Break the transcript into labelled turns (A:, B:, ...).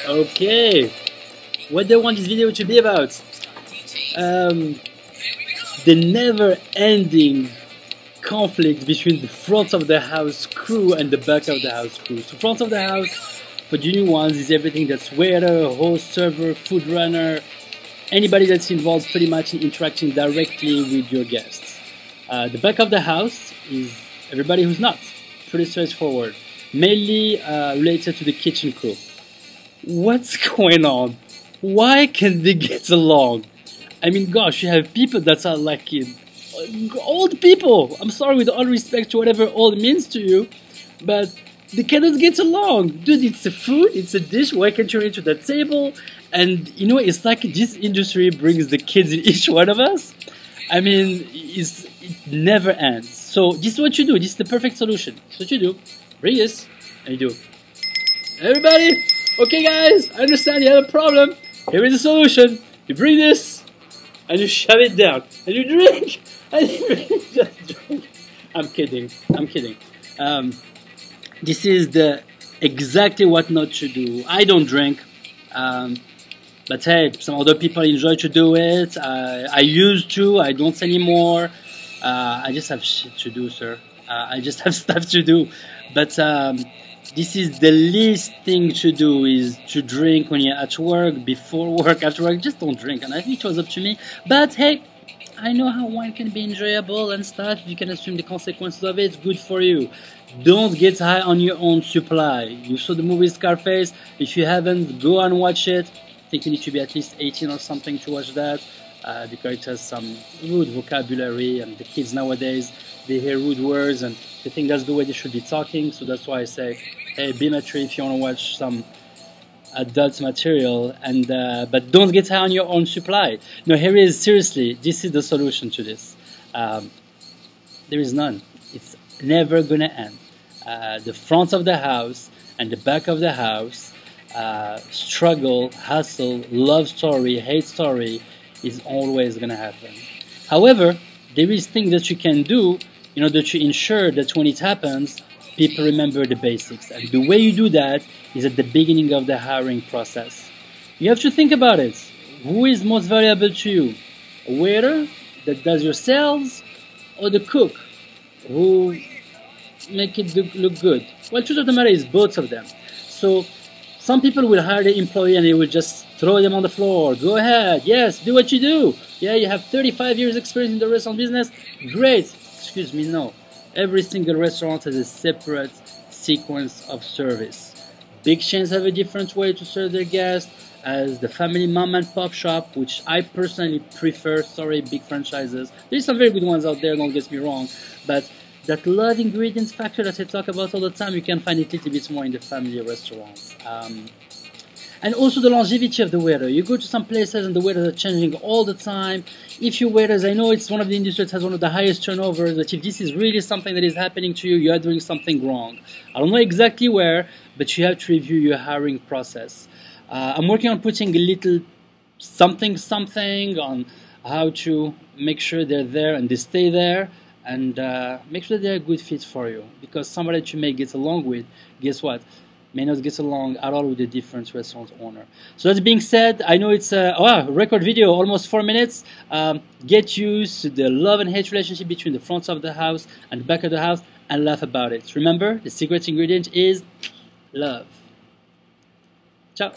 A: Okay, what do I want this video to be about? Um, the never-ending conflict between the front of the house crew and the back of the house crew. So front of the house, for the new ones, is everything that's waiter, host, server, food runner, anybody that's involved pretty much in interacting directly with your guests. The back of the house is everybody who's not. Pretty straightforward. Mainly related to the kitchen crew. What's going on? Why can they get along? I mean, gosh, you have people that are like old people. I'm sorry, with all respect to whatever old means to you, but they cannot get along. Dude, it's a food, it's a dish. Why can't you reach to the table? And you know, it's like this industry brings the kids in each one of us. I mean, it never ends. So this is what you do. This is the perfect solution. This is what you do. Bring this, and you do. Everybody, okay, guys, I understand you have a problem. Here is the solution. You bring this, and you shove it down, and you drink, and you just drink. I'm kidding. I'm kidding. This is the exactly what not to do. I don't drink, but hey, some other people enjoy to do it. I used to. I don't anymore. I just have shit to do, sir. I just have stuff to do. But this is the least thing to do, is to drink when you're at work, before work, after work. Just don't drink. And I think it was up to me. But hey, I know how wine can be enjoyable and stuff. You can assume the consequences of it. Good for you. Don't get high on your own supply. You saw the movie Scarface. If you haven't, go and watch it. I think you need to be at least 18 or something to watch that. Because it has some rude vocabulary, and the kids nowadays, they hear rude words and they think that's the way they should be talking. So that's why I say, hey, be mature if you want to watch some adult material, and but don't get high on your own supply. No, here is, seriously, this is the solution to this. There is none. It's never gonna end. The front of the house and the back of the house, struggle, hustle, love story, hate story, is always gonna happen. However, there is things that you can do in order to ensure that when it happens, people remember the basics. And the way you do that is at the beginning of the hiring process. You have to think about it. Who is most valuable to you? A waiter that does your sales, or the cook who make it look good? Well, truth of the matter is both of them. So some people will hire the employee and they will just throw them on the floor. Go ahead, yes, do what you do. Yeah, you have 35 years experience in the restaurant business. Great. Excuse me, no. Every single restaurant has a separate sequence of service. Big chains have a different way to serve their guests, as the family mom and pop shop, which I personally prefer. Sorry, big franchises. There's some very good ones out there, don't get me wrong, but that love ingredients factor that I talk about all the time, you can find it a little bit more in the family restaurants. And also the longevity of the waiter. You go to some places and the waiters are changing all the time. If you waiters, I know it's one of the industries that has one of the highest turnovers, but if this is really something that is happening to you, you are doing something wrong. I don't know exactly where, but you have to review your hiring process. I'm working on putting a little something on how to make sure they're there and they stay there, and make sure they're a good fit for you. Because somebody that you may get along with, guess what? May not get along at all with a different restaurant owner. So that being said, I know it's a record video, almost 4 minutes. Get used to the love and hate relationship between the front of the house and the back of the house, and laugh about it. Remember, the secret ingredient is love. Ciao.